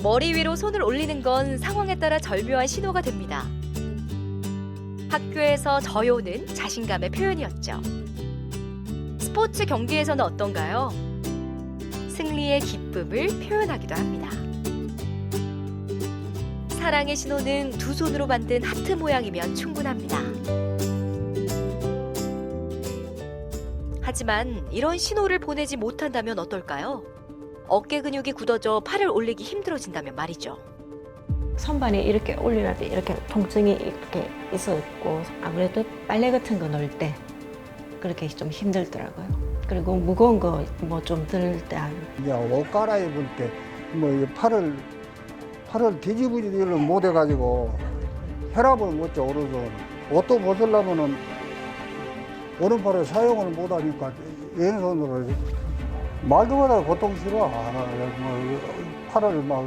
머리 위로 손을 올리는 건 상황에 따라 절묘한 신호가 됩니다. 학교에서 저요는 자신감의 표현이었죠. 스포츠 경기에서는 어떤가요? 승리의 기쁨을 표현하기도 합니다. 사랑의 신호는 두 손으로 만든 하트 모양이면 충분합니다. 하지만 이런 신호를 보내지 못한다면 어떨까요? 어깨 근육이 굳어져 팔을 올리기 힘들어진다면 말이죠. 선반이 이렇게 올리려 때 이렇게 통증이 이렇게 있었고, 아무래도 빨래 같은 거 넣을 때 그렇게 좀 힘들더라고요. 그리고 무거운 거 뭐 좀 들 때 이제 옷 갈아입을 때 뭐 팔을 뒤집어지지를 못 해가지고 혈압을 못 줘. 오른손 옷도 벗으려면은 오른팔을 사용을 못 하니까 왼손으로 말도 못하고 고통 싫어. 팔을 막.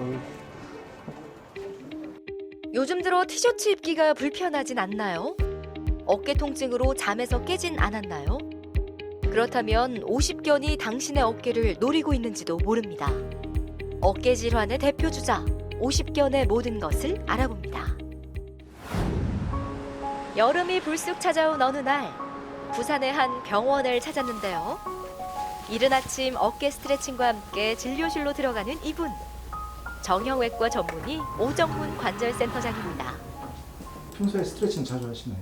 요즘 들어 티셔츠 입기가 불편하진 않나요? 어깨 통증으로 잠에서 깨진 않았나요? 그렇다면 50견이 당신의 어깨를 노리고 있는지도 모릅니다. 어깨 질환의 대표 주자 50견의 모든 것을 알아봅니다. 여름이 불쑥 찾아온 어느 날, 부산의 한 병원을 찾았는데요. 이른 아침 어깨 스트레칭과 함께 진료실로 들어가는 이분. 정형외과 전문의 오정문 관절센터장입니다. 평소에 스트레칭 자주 하시나요?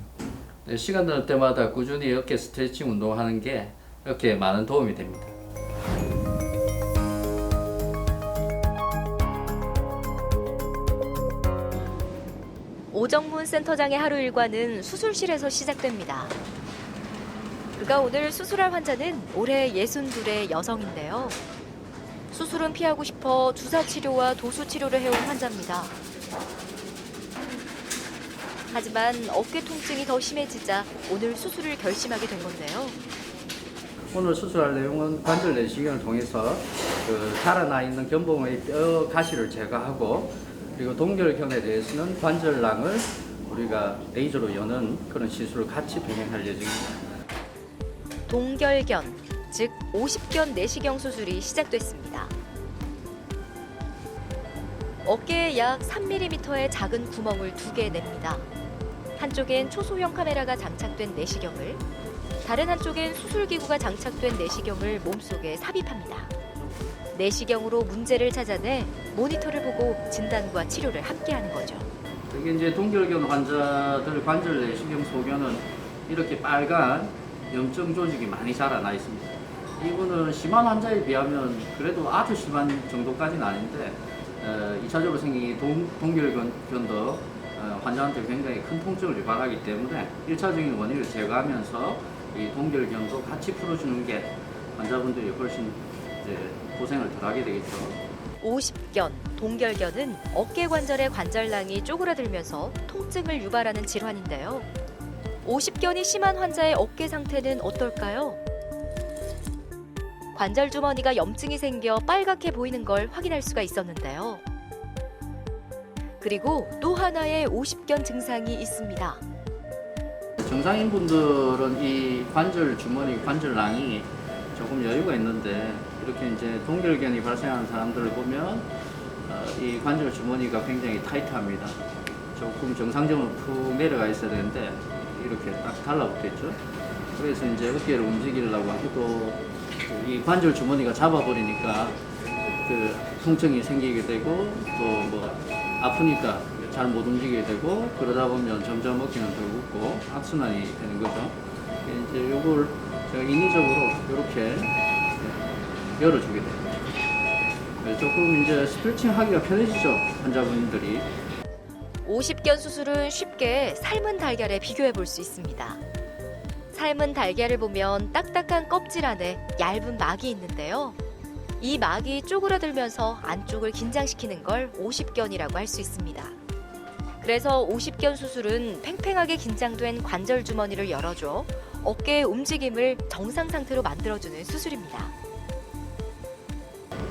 네, 시간 날 때마다 꾸준히 어깨 스트레칭 운동하는 게 어깨에 많은 도움이 됩니다. 오정문 센터장의 하루 일과는 수술실에서 시작됩니다. 그가 오늘 수술할 환자는 올해 62의 여성인데요. 수술은 피하고 싶어 주사 치료와 도수 치료를 해온 환자입니다. 하지만 어깨 통증이 더 심해지자 오늘 수술을 결심하게 된 건데요. 오늘 수술할 내용은 관절 내시경을 통해서 자라나 있는 견봉의 뼈 가시를 제거하고, 그리고 동결견에 대해서는 관절낭을 우리가 레이저로 여는 그런 시술을 같이 병행할 예정입니다. 동결견, 즉 50견 내시경 수술이 시작됐습니다. 어깨에 약 3mm의 작은 구멍을 2개 냅니다. 한쪽엔 초소형 카메라가 장착된 내시경을, 다른 한쪽엔 수술기구가 장착된 내시경을 몸속에 삽입합니다. 내시경으로 문제를 찾아내 모니터를 보고 진단과 치료를 함께하는 거죠. 이게 이제 동결견 환자들 관절 내시경 소견은 이렇게 빨간 염증 조직이 많이 자라나 있습니다. 이분은 심한 환자에 비하면 그래도 아주 심한 정도까지는 아닌데 2차적으로 생긴 동결견도 환자한테 굉장히 큰 통증을 유발하기 때문에 1차적인 원인을 제거하면서 이 동결견도 같이 풀어주는 게 환자분들이 훨씬 이제 고생을 덜하게 되겠죠. 50견, 동결견은 어깨 관절의 관절낭이 쪼그라들면서 통증을 유발하는 질환인데요. 50견이 심한 환자의 어깨 상태는 어떨까요? 관절 주머니가 염증이 생겨 빨갛게 보이는 걸 확인할 수가 있었는데요. 그리고 또 하나의 50견 증상이 있습니다. 정상인 분들은 이 관절 주머니, 관절낭이 조금 여유가 있는데, 이렇게 이제 동결견이 발생하는 사람들을 보면 이 관절 주머니가 굉장히 타이트합니다. 조금 정상적으로 푹 내려가 있어야 되는데 이렇게 딱 달라붙어 있죠. 그래서 이제 어깨를 움직이려고 해도 이 관절 주머니가 잡아버리니까 그 통증이 생기게 되고, 또 뭐 아프니까 잘 못 움직이게 되고, 그러다 보면 점점 어깨는 더 굽고 악순환이 되는 거죠. 이제 요걸 제가 인위적으로 이렇게 열어주게 됩니다. 조금 이제 스트레칭 하기가 편해지죠, 환자분들이. 50견 수술은 쉽게 삶은 달걀에 비교해 볼 수 있습니다. 삶은 달걀을 보면 딱딱한 껍질 안에 얇은 막이 있는데요. 이 막이 쪼그라들면서 안쪽을 긴장시키는 걸 50견이라고 할 수 있습니다. 그래서 50견 수술은 팽팽하게 긴장된 관절 주머니를 열어줘 어깨의 움직임을 정상 상태로 만들어주는 수술입니다.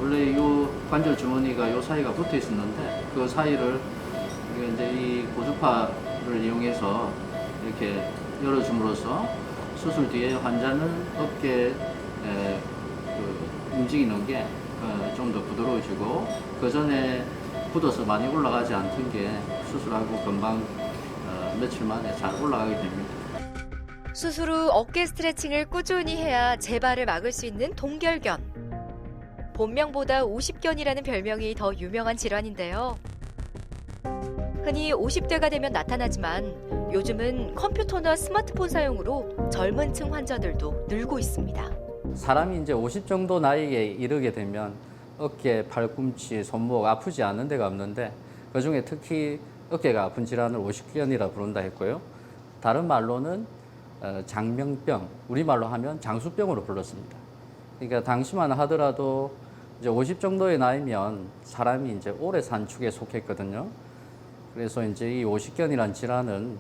원래 이 관절 주머니가 이 사이가 붙어 있었는데, 그 사이를 우리가 이제 이 고주파를 이용해서 이렇게 열어줌으로써 수술 뒤에 환자는 어깨 움직이는 게 좀 더 부드러워지고, 그 전에 굳어서 많이 올라가지 않던 게 수술하고 금방 며칠 만에 잘 올라가게 됩니다. 수술 후 어깨 스트레칭을 꾸준히 해야 재발을 막을 수 있는 동결견. 본명보다 50견이라는 별명이 더 유명한 질환인데요. 흔히 50대가 되면 나타나지만 요즘은 컴퓨터나 스마트폰 사용으로 젊은 층 환자들도 늘고 있습니다. 사람이 이제 50 정도 나이에 이르게 되면 어깨, 팔꿈치, 손목 아프지 않은 데가 없는데 그중에 특히 어깨가 아픈 질환을 50견이라 부른다 했고요. 다른 말로는 장명병, 우리말로 하면 장수병으로 불렀습니다. 그러니까 당시만 하더라도 이제 50 정도의 나이면 사람이 이제 오래 산 축에 속했거든요. 그래서 이제 이 50견이라는 질환은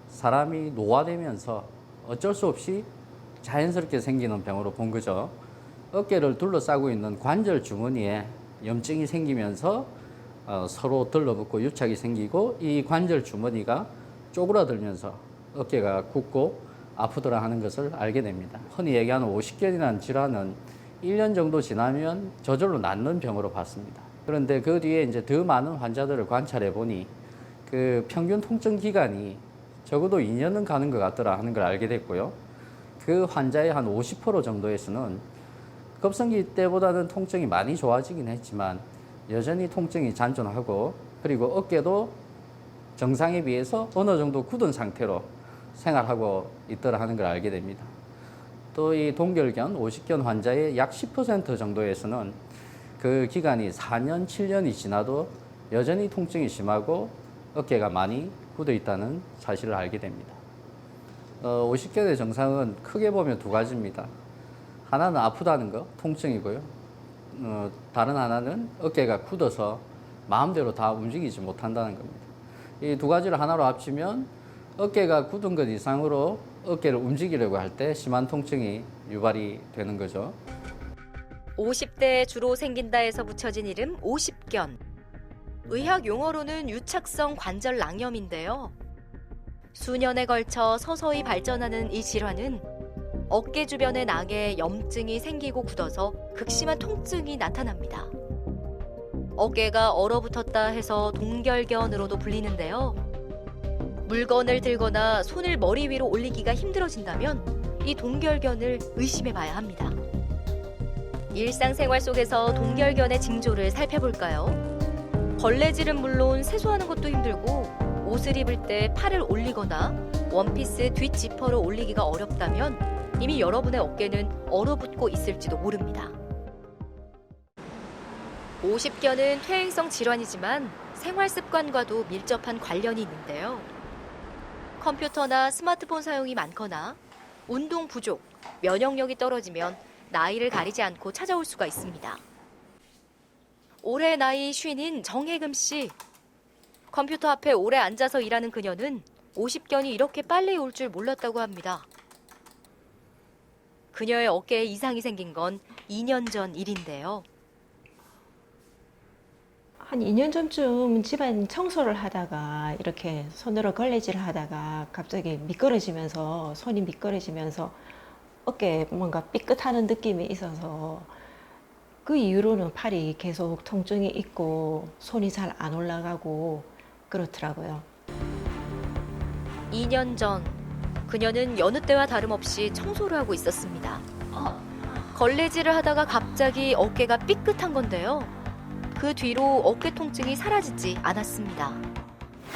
사람이 노화되면서 어쩔 수 없이 자연스럽게 생기는 병으로 본 거죠. 어깨를 둘러싸고 있는 관절 주머니에 염증이 생기면서 서로 들러붙고 유착이 생기고 이 관절 주머니가 쪼그라들면서 어깨가 굳고 아프더라 하는 것을 알게 됩니다. 흔히 얘기하는 50견이라는 질환은 1년 정도 지나면 저절로 낫는 병으로 봤습니다. 그런데 그 뒤에 이제 더 많은 환자들을 관찰해 보니 그 평균 통증 기간이 적어도 2년은 가는 것 같더라 하는 걸 알게 됐고요. 그 환자의 한 50% 정도에서는 급성기 때보다는 통증이 많이 좋아지긴 했지만 여전히 통증이 잔존하고 그리고 어깨도 정상에 비해서 어느 정도 굳은 상태로 생활하고 있더라 하는 걸 알게 됩니다. 또 이 동결견, 50견 환자의 약 10% 정도에서는 그 기간이 4년, 7년이 지나도 여전히 통증이 심하고 어깨가 많이 굳어 있다는 사실을 알게 됩니다. 50견의 증상은 크게 보면 두 가지입니다. 하나는 아프다는 거, 통증이고요. 다른 하나는 어깨가 굳어서 마음대로 다 움직이지 못한다는 겁니다. 이 두 가지를 하나로 합치면 어깨가 굳은 것 이상으로 어깨를 움직이려고 할 때 심한 통증이 유발이 되는 거죠. 50대에 주로 생긴다에서 붙여진 이름 50견. 의학 용어로는 유착성 관절 낭염인데요. 수년에 걸쳐 서서히 발전하는 이 질환은 어깨 주변의 낙에 염증이 생기고 굳어서 극심한 통증이 나타납니다. 어깨가 얼어붙었다 해서 동결견으로도 불리는데요. 물건을 들거나 손을 머리 위로 올리기가 힘들어진다면 이 동결견을 의심해 봐야 합니다. 일상생활 속에서 동결견의 징조를 살펴볼까요? 걸레질은 물론 세수하는 것도 힘들고 옷을 입을 때 팔을 올리거나 원피스 뒷 지퍼를 올리기가 어렵다면 이미 여러분의 어깨는 얼어붙고 있을지도 모릅니다. 50견은 퇴행성 질환이지만 생활 습관과도 밀접한 관련이 있는데요. 컴퓨터나 스마트폰 사용이 많거나 운동 부족, 면역력이 떨어지면 나이를 가리지 않고 찾아올 수가 있습니다. 올해 나이 50인 정혜금 씨. 컴퓨터 앞에 오래 앉아서 일하는 그녀는 50견이 이렇게 빨리 올 줄 몰랐다고 합니다. 그녀의 어깨에 이상이 생긴 건 2년 전 일인데요. 한 2년 전쯤 집안 청소를 하다가 이렇게 손으로 걸레질을 하다가 갑자기 미끄러지면서 손이 미끄러지면서 어깨에 뭔가 삐끗하는 느낌이 있어서 그 이후로는 팔이 계속 통증이 있고 손이 잘 안 올라가고 그렇더라고요. 2년 전 그녀는 여느 때와 다름없이 청소를 하고 있었습니다. 걸레질을 하다가 갑자기 어깨가 삐끗한 건데요. 그 뒤로 어깨 통증이 사라지지 않았습니다.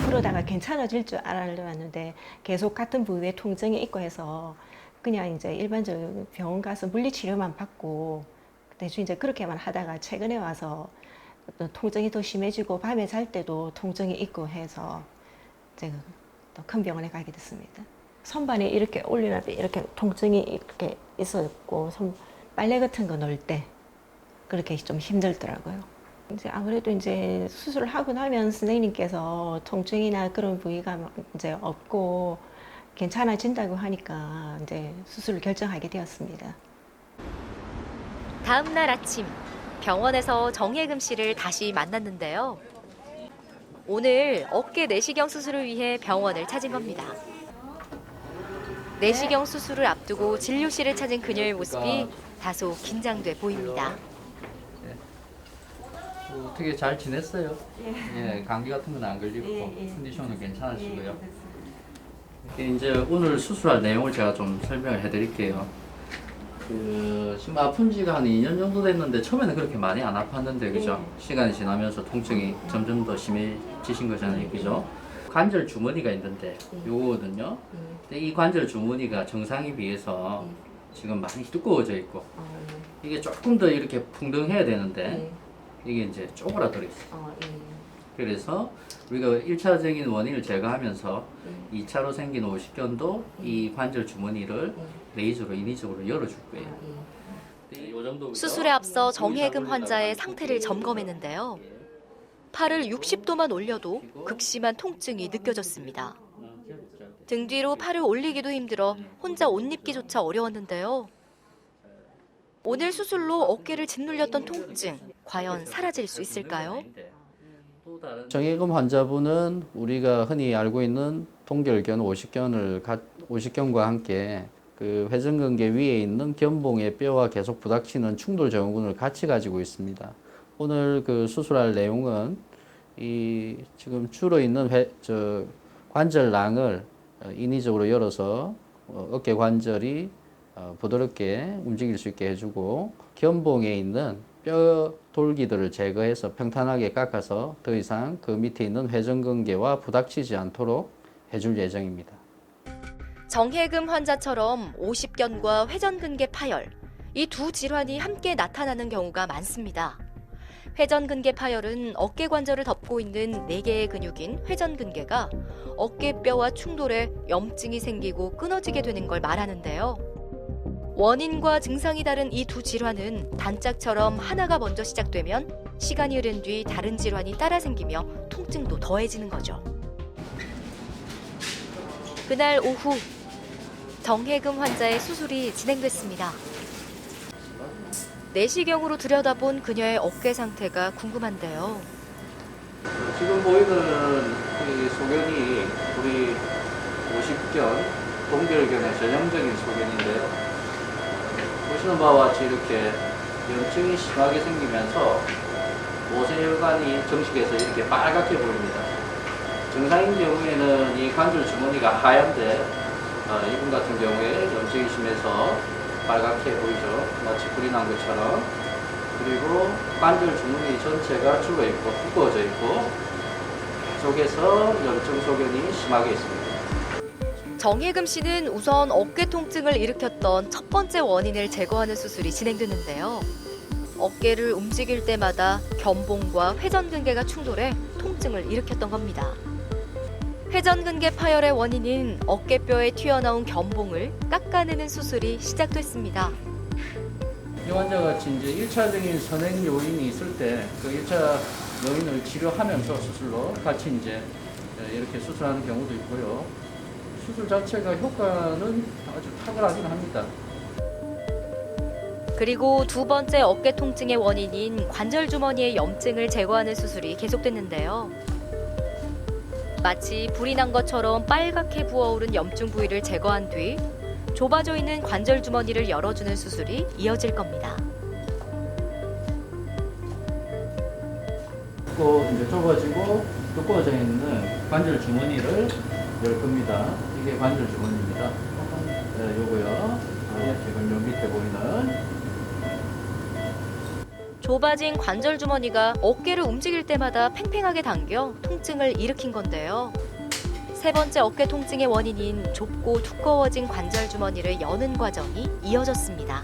그러다가 괜찮아질 줄 알았는데 계속 같은 부위에 통증이 있고 해서 그냥 이제 일반적으로 병원 가서 물리치료만 받고 대충 이제 그렇게만 하다가 최근에 와서 어떤 통증이 더 심해지고 밤에 잘 때도 통증이 있고 해서 제가 또 큰 병원에 가게 됐습니다. 손반에 이렇게 올리면 이렇게 통증이 이렇게 있었고 빨래 같은 거 넣을 때 그렇게 좀 힘들더라고요. 이제 아무래도 이제 수술을 하고 나면 선생님께서 통증이나 그런 부위가 이제 없고 괜찮아진다고 하니까 이제 수술을 결정하게 되었습니다. 다음 날 아침 병원에서 정혜금 씨를 다시 만났는데요. 오늘 어깨 내시경 수술을 위해 병원을 찾은 겁니다. 내시경 수술을 앞두고 진료실을 찾은 그녀의 모습이 다소 긴장돼 보입니다. 어떻게 잘 지냈어요? 예, 감기 같은 건 안 걸리고 예. 컨디션은 괜찮으시고요. 이제 오늘 수술할 내용을 제가 좀 설명을 해드릴게요. 지금 아픈 지가 한 2년 정도 됐는데 처음에는 그렇게 많이 안 아팠는데 그죠? 시간이 지나면서 통증이 점점 더 심해지신 거잖아요, 그죠? 관절 주머니가 있는데 요거거든요. 근데 이 관절 주머니가 정상에 비해서 지금 많이 두꺼워져 있고 이게 조금 더 이렇게 풍덩해야 되는데 이게 이제 쪼그라들어 있어요. 그래서 우리가 1차적인 원인을 제거하면서 2차로 생긴 오십견도 이 관절 주머니를 레이저로 인위적으로 열어줄 거예요. 요 정도 수술에 앞서 정혜금 환자의 상태를 점검했는데요. 팔을 60도만 올려도 극심한 통증이 느껴졌습니다. 등 뒤로 팔을 올리기도 힘들어 혼자 옷 입기조차 어려웠는데요. 오늘 수술로 어깨를 짓눌렸던 통증, 과연 사라질 수 있을까요? 정혜금 환자분은 우리가 흔히 알고 있는 동결견, 오십견과 함께 그 회전근개 위에 있는 견봉의 뼈와 계속 부닥치는 충돌 증후군을 같이 가지고 있습니다. 오늘 그 수술할 내용은 이 지금 줄어 있는 관절낭을 인위적으로 열어서 어깨 관절이 부드럽게 움직일 수 있게 해주고 견봉에 있는 뼈 돌기들을 제거해서 평탄하게 깎아서 더 이상 그 밑에 있는 회전근개와 부닥치지 않도록 해줄 예정입니다. 정혜금 환자처럼 오십견과 회전근개 파열, 이 두 질환이 함께 나타나는 경우가 많습니다. 회전근개 파열은 어깨 관절을 덮고 있는 4개의 근육인 회전근개가 어깨뼈와 충돌해 염증이 생기고 끊어지게 되는 걸 말하는데요. 원인과 증상이 다른 이 두 질환은 단짝처럼 하나가 먼저 시작되면 시간이 흐른 뒤 다른 질환이 따라 생기며 통증도 더해지는 거죠. 그날 오후, 정혜금 환자의 수술이 진행됐습니다. 내시경으로 들여다본 그녀의 어깨 상태가 궁금한데요. 지금 보이는 이 소견이 우리 오십견, 동결견의 전형적인 소견인데요. 보시는 바와 같이 이렇게 염증이 심하게 생기면서 모세혈관이 정식해서 이렇게 빨갛게 보입니다. 정상인 경우에는 이 관절 주머니가 하얀데 이분 같은 경우에 염증이 심해서 빨갛게 보이죠. 마치 불이 난 것처럼. 그리고 관절 주머니 전체가 줄어 있고 두꺼워져 있고 속에서 염증 소견이 심하게 있습니다. 정혜금 씨는 우선 어깨 통증을 일으켰던 첫 번째 원인을 제거하는 수술이 진행되는데요. 어깨를 움직일 때마다 견봉과 회전근개가 충돌해 통증을 일으켰던 겁니다. 회전근개 파열의 원인인 어깨뼈에 튀어나온 견봉을 깎아내는 수술이 시작됐습니다. 이 환자가 같이 이제 1차적인 선행 요인이 있을 때 그 1차 요인을 치료하면서 수술로 같이 이제 이렇게 수술하는 경우도 있고요. 수술 자체가 효과는 아주 탁월하긴 합니다. 그리고 두 번째 어깨 통증의 원인인 관절 주머니의 염증을 제거하는 수술이 계속됐는데요. 마치 불이 난 것처럼 빨갛게 부어오른 염증 부위를 제거한 뒤 좁아져 있는 관절 주머니를 열어주는 수술이 이어질 겁니다. 또 이제 좁아지고 두꺼워져 있는 관절 주머니를 열 겁니다. 이게 관절 주머니입니다. 네, 요거요. 지금 요 밑에 보이는 좁아진 관절 주머니가 어깨를 움직일 때마다 팽팽하게 당겨 통증을 일으킨 건데요. 세 번째 어깨 통증의 원인인 좁고 두꺼워진 관절 주머니를 여는 과정이 이어졌습니다.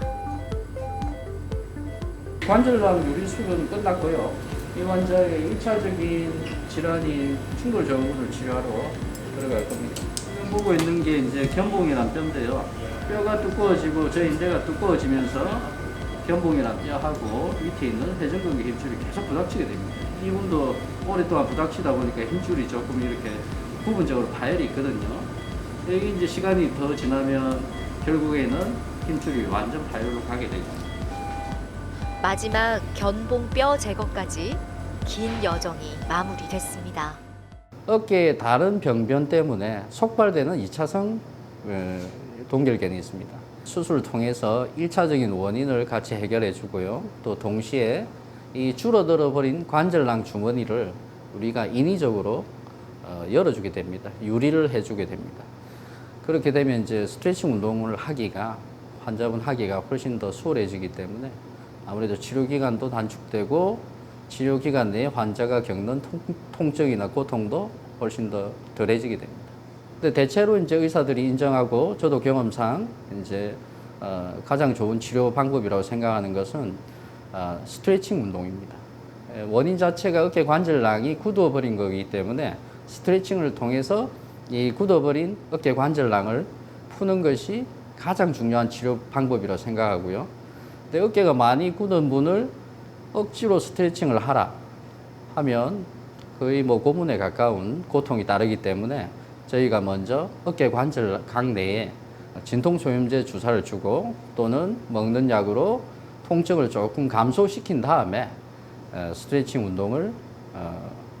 관절낭 유리술은 끝났고요. 이 환자의 1차적인 질환인 충돌 증후군을 치료하러 들어갈 겁니다. 지금 보고 있는 게 이제 견봉이란 뼈인데요. 뼈가 두꺼워지고 저 인대가 두꺼워지면서 견봉이란 뼈하고 밑에 있는 회전근개 힘줄이 계속 부닥치게 됩니다. 이분도 오랫동안 부닥치다 보니까 힘줄이 조금 이렇게 부분적으로 파열이 있거든요. 여기 이제 시간이 더 지나면 결국에는 힘줄이 완전 파열로 가게 되죠. 마지막 견봉뼈 제거까지 긴 여정이 마무리됐습니다. 어깨의 다른 병변 때문에 속발되는 2차성 동결견이 있습니다. 수술을 통해서 1차적인 원인을 같이 해결해 주고요. 또 동시에 이 줄어들어 버린 관절낭 주머니를 우리가 인위적으로 열어주게 됩니다. 유리를 해주게 됩니다. 그렇게 되면 이제 스트레칭 운동을 하기가 환자분 하기가 훨씬 더 수월해지기 때문에 아무래도 치료 기간도 단축되고 치료 기간 내에 환자가 겪는 통증이나 고통도 훨씬 더 덜해지게 됩니다. 근데 대체로 이제 의사들이 인정하고 저도 경험상 이제 가장 좋은 치료 방법이라고 생각하는 것은 스트레칭 운동입니다. 원인 자체가 어깨 관절낭이 굳어버린 거기 때문에 스트레칭을 통해서 이 굳어버린 어깨 관절낭을 푸는 것이 가장 중요한 치료 방법이라고 생각하고요. 근데 어깨가 많이 굳은 분을 억지로 스트레칭을 하라 하면 거의 뭐 고문에 가까운 고통이 따르기 때문에 저희가 먼저 어깨 관절각 내에 진통소염제 주사를 주고 또는 먹는 약으로 통증을 조금 감소시킨 다음에 스트레칭 운동을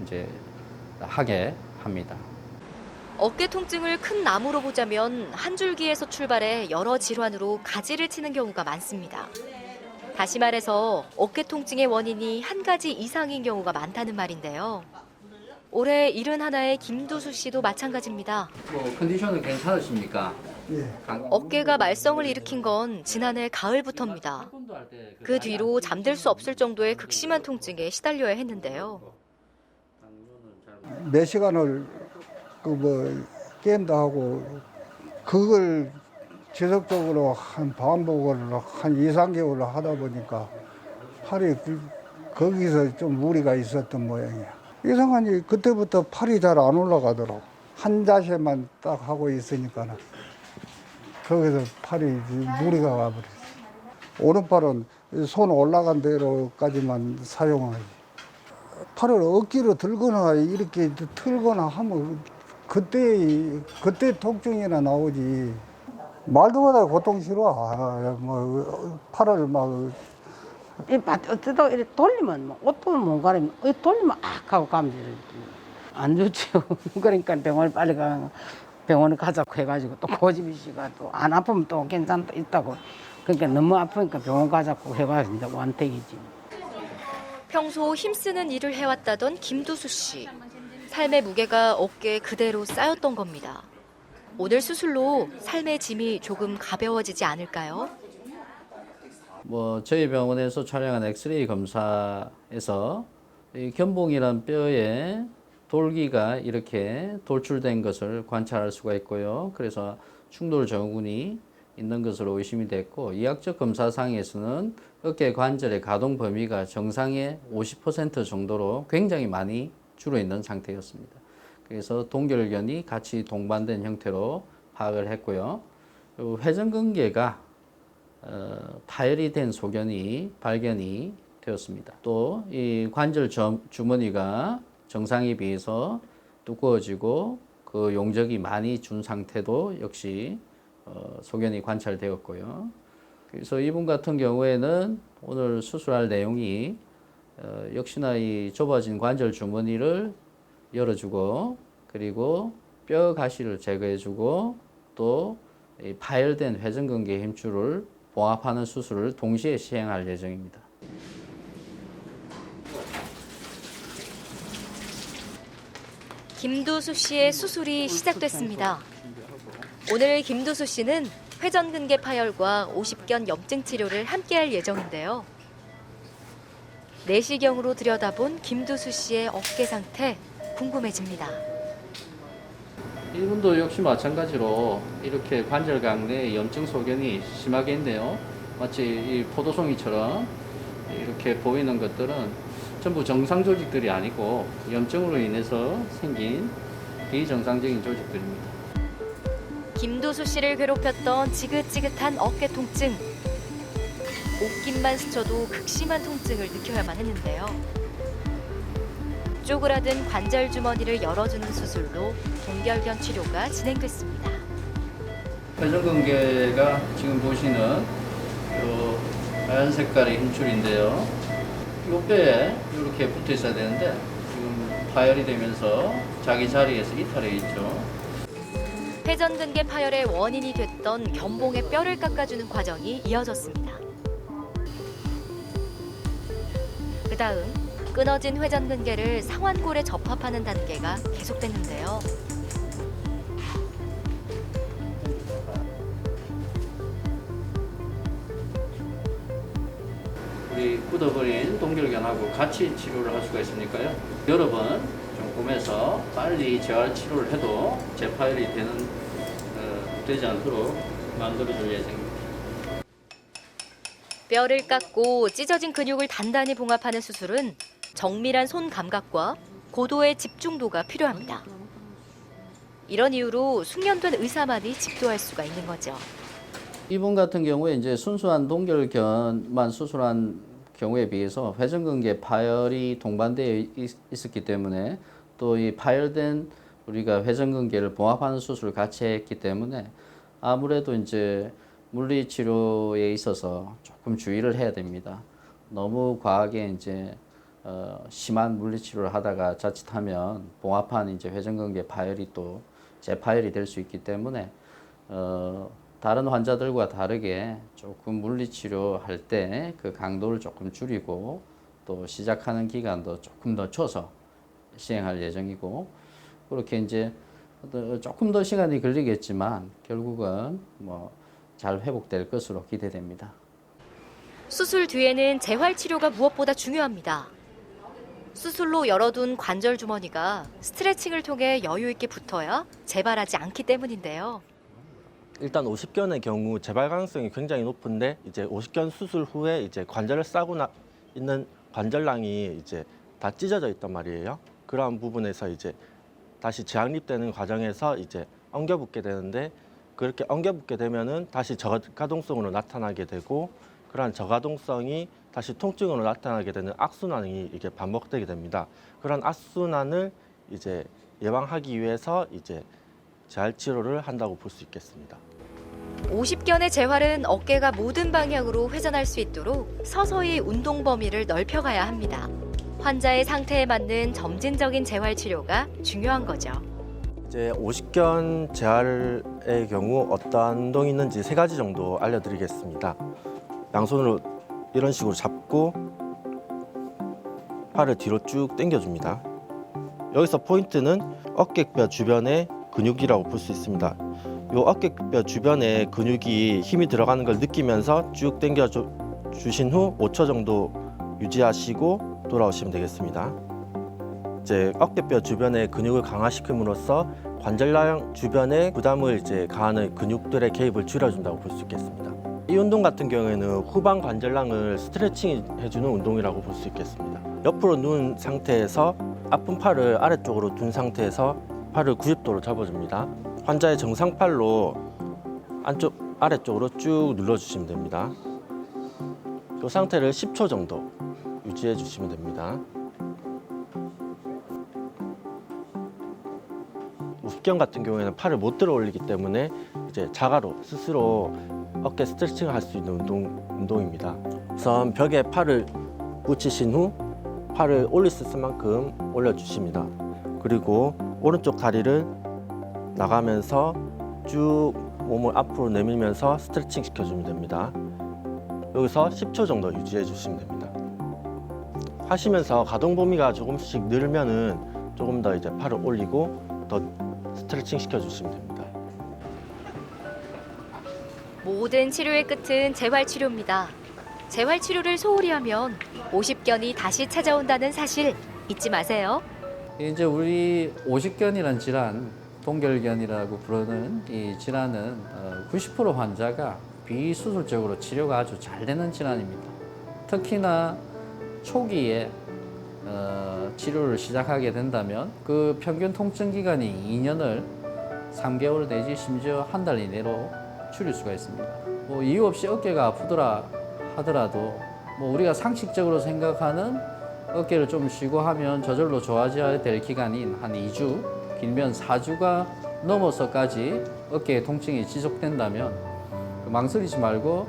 이제 하게 합니다. 어깨 통증을 큰 나무로 보자면 한 줄기에서 출발해 여러 질환으로 가지를 치는 경우가 많습니다. 다시 말해서 어깨 통증의 원인이 한 가지 이상인 경우가 많다는 말인데요. 올해 71의 김두수 씨도 마찬가지입니다. 뭐 컨디션은 괜찮으십니까? 예. 어깨가 말썽을 일으킨 건 지난해 가을부터입니다. 그 뒤로 잠들 수 없을 정도의 극심한 통증에 시달려야 했는데요. 몇 시간을 게임도 하고 그걸 지속적으로 한 반복을 한 2, 3개월을 하다 보니까 팔이 거기서 좀 무리가 있었던 모양이야. 이상하니 그때부터 팔이 잘 안 올라가더라고. 한 자세만 딱 하고 있으니까는 거기서 팔이 무리가 가버렸어. 오른팔은 손 올라간 대로까지만 사용하지. 팔을 억지로 들거나 이렇게 틀거나 하면 그때 통증이나 나오지. 말도 못하게 고통 싫어. 팔을 어쩌다 이렇게 돌리면 옷도 못 가리면 돌리면 하고 감지를 안 좋죠. 그러니까 병원에 가자고 해가지고 또 고집이 씨가 또 안 아프면 또 괜찮다 있다고. 그러니까 너무 아프니까 병원 가자고 해가지고 이제 완택이지. 평소 힘쓰는 일을 해왔다던 김두수 씨. 삶의 무게가 어깨에 그대로 쌓였던 겁니다. 오늘 수술로 삶의 짐이 조금 가벼워지지 않을까요? 뭐 저희 병원에서 촬영한 엑스레이 검사에서 이 견봉이란 뼈에 돌기가 이렇게 돌출된 것을 관찰할 수가 있고요. 그래서 충돌 증후군이 있는 것으로 의심이 됐고, 이학적 검사상에서는 어깨 관절의 가동 범위가 정상의 50% 정도로 굉장히 많이 줄어 있는 상태였습니다. 그래서 동결견이 같이 동반된 형태로 파악을 했고요. 회전근개가 파열이 된 소견이 발견이 되었습니다. 또 이 관절 주머니가 정상에 비해서 두꺼워지고 그 용적이 많이 준 상태도 역시 소견이 관찰되었고요. 그래서 이분 같은 경우에는 오늘 수술할 내용이 역시나 이 좁아진 관절 주머니를 열어주고, 그리고 뼈 가시를 제거해주고, 또 이 파열된 회전근개 힘줄을 봉합하는 수술을 동시에 시행할 예정입니다. 김두수 씨의 수술이 시작됐습니다. 오늘 김두수 씨는 회전근개 파열과 오십견 염증 치료를 함께할 예정인데요. 내시경으로 들여다본 김두수 씨의 어깨 상태 궁금해집니다. 이분도 역시 마찬가지로 이렇게 관절각 내 염증 소견이 심하게 있네요. 마치 이 포도송이처럼 이렇게 보이는 것들은 전부 정상 조직들이 아니고 염증으로 인해서 생긴 비정상적인 조직들입니다. 김두수 씨를 괴롭혔던 지긋지긋한 어깨 통증. 옷깃만 스쳐도 극심한 통증을 느껴야만 했는데요. 쪼그라든 관절 주머니를 열어주는 수술로 동결견 치료가 진행됐습니다. 회전근개가 지금 보시는 이 하얀 색깔의 힘줄인데요. 이 뼈에 이렇게 붙어 있어야 되는데 지금 파열이 되면서 자기 자리에서 이탈해 있죠. 회전근개 파열의 원인이 됐던 견봉의 뼈를 깎아주는 과정이 이어졌습니다. 그다음 끊어진 회전근개를 상완골에 접합하는 단계가 계속됐는데요. 우리 굳어버린 동결견하고 같이 치료를 할 수가 있으니까요. 여러 번 좀 꿈에서 빨리 재활 치료를 해도 재파열이 되지 않도록 만들어줄 예정입니다. 뼈를 깎고 찢어진 근육을 단단히 봉합하는 수술은 정밀한 손 감각과 고도의 집중도가 필요합니다. 이런 이유로 숙련된 의사만이 집도할 수가 있는 거죠. 이분 같은 경우에 이제 순수한 동결견만 수술한 경우에 비해서 회전근개 파열이 동반되어 있었기 때문에 또 이 파열된 우리가 회전근개를 봉합하는 수술을 같이 했기 때문에 아무래도 이제 물리치료에 있어서 조금 주의를 해야 됩니다. 너무 과하게 이제 심한 물리치료를 하다가 자칫하면 봉합한 이제 회전근개 파열이 또 재파열이 될 수 있기 때문에 다른 환자들과 다르게 조금 물리치료할 때 그 강도를 조금 줄이고 또 시작하는 기간도 조금 늦춰서 시행할 예정이고 그렇게 이제 조금 더 시간이 걸리겠지만 결국은 뭐 잘 회복될 것으로 기대됩니다. 수술 뒤에는 재활 치료가 무엇보다 중요합니다. 수술로 열어둔 관절 주머니가 스트레칭을 통해 여유 있게 붙어야 재발하지 않기 때문인데요. 일단 50견의 경우 재발 가능성이 굉장히 높은데 이제 50견 수술 후에 이제 관절을 싸고 있는 관절낭이 이제 다 찢어져 있단 말이에요. 그러한 부분에서 이제 다시 재확립되는 과정에서 이제 엉겨붙게 되는데 그렇게 엉겨붙게 되면은 다시 저가동성으로 나타나게 되고 그러한 저가동성이 다시 통증으로 나타나게 되는 악순환이 이게 반복되게 됩니다. 그런 악순환을 이제 예방하기 위해서 이제 재활 치료를 한다고 볼 수 있겠습니다. 50견의 재활은 어깨가 모든 방향으로 회전할 수 있도록 서서히 운동 범위를 넓혀가야 합니다. 환자의 상태에 맞는 점진적인 재활 치료가 중요한 거죠. 이제 50견 재활의 경우 어떠한 운동이 있는지 3가지 정도 알려드리겠습니다. 양손으로 이런 식으로 잡고 팔을 뒤로 쭉 당겨줍니다. 여기서 포인트는 어깨뼈 주변의 근육이라고 볼 수 있습니다. 이 어깨뼈 주변에 근육이 힘이 들어가는 걸 느끼면서 쭉 당겨 주신 후 5초 정도 유지하시고 돌아오시면 되겠습니다. 이제 어깨뼈 주변의 근육을 강화시킴으로써 관절낭 주변의 부담을 이제 가하는 근육들의 개입을 줄여준다고 볼 수 있겠습니다. 이 운동 같은 경우에는 후방 관절낭을 스트레칭 해주는 운동이라고 볼 수 있겠습니다. 옆으로 누운 상태에서 아픈 팔을 아래쪽으로 둔 상태에서 팔을 90도로 접어줍니다. 환자의 정상팔로 아래쪽으로 쭉 눌러주시면 됩니다. 이 상태를 10초 정도 유지해 주시면 됩니다. 50견 같은 경우에는 팔을 못 들어 올리기 때문에 이제 자가로 스스로 어깨 스트레칭을 할 수 있는 운동입니다. 우선 벽에 팔을 붙이신 후 팔을 올릴 수 있을 만큼 올려주십니다. 그리고 오른쪽 다리를 나가면서 쭉 몸을 앞으로 내밀면서 스트레칭 시켜주면 됩니다. 여기서 10초 정도 유지해 주시면 됩니다. 하시면서 가동 범위가 조금씩 늘면은 조금 더 이제 팔을 올리고 더 스트레칭 시켜주시면 됩니다. 모든 치료의 끝은 재활치료입니다. 재활치료를 소홀히 하면 50견이 다시 찾아온다는 사실 잊지 마세요. 이제 우리 50견이라는 질환, 동결견이라고 부르는 이 질환은 90% 환자가 비수술적으로 치료가 아주 잘 되는 질환입니다. 특히나 초기에 치료를 시작하게 된다면 그 평균 통증 기간이 2년을 3개월 내지 심지어 한 달 이내로 줄일 수가 있습니다. 뭐 이유 없이 어깨가 아프더라 하더라도 뭐 우리가 상식적으로 생각하는 어깨를 좀 쉬고 하면 저절로 좋아져야 될 기간인 한 2주, 길면 4주가 넘어서까지 어깨의 통증이 지속된다면 망설이지 말고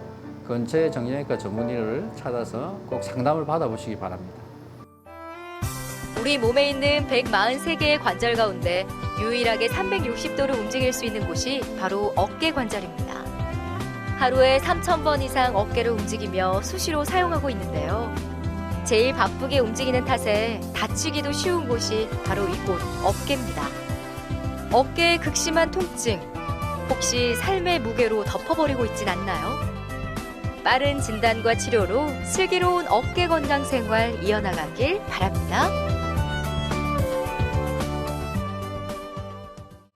근처의 정형외과 전문의를 찾아서 꼭 상담을 받아보시기 바랍니다. 우리 몸에 있는 143개의 관절 가운데 유일하게 360도를 움직일 수 있는 곳이 바로 어깨 관절입니다. 하루에 3,000번 이상 어깨를 움직이며 수시로 사용하고 있는데요. 제일 바쁘게 움직이는 탓에 다치기도 쉬운 곳이 바로 이곳 어깨입니다. 어깨의 극심한 통증, 혹시 삶의 무게로 덮어버리고 있진 않나요? 빠른 진단과 치료로 슬기로운 어깨 건강 생활 이어나가길 바랍니다.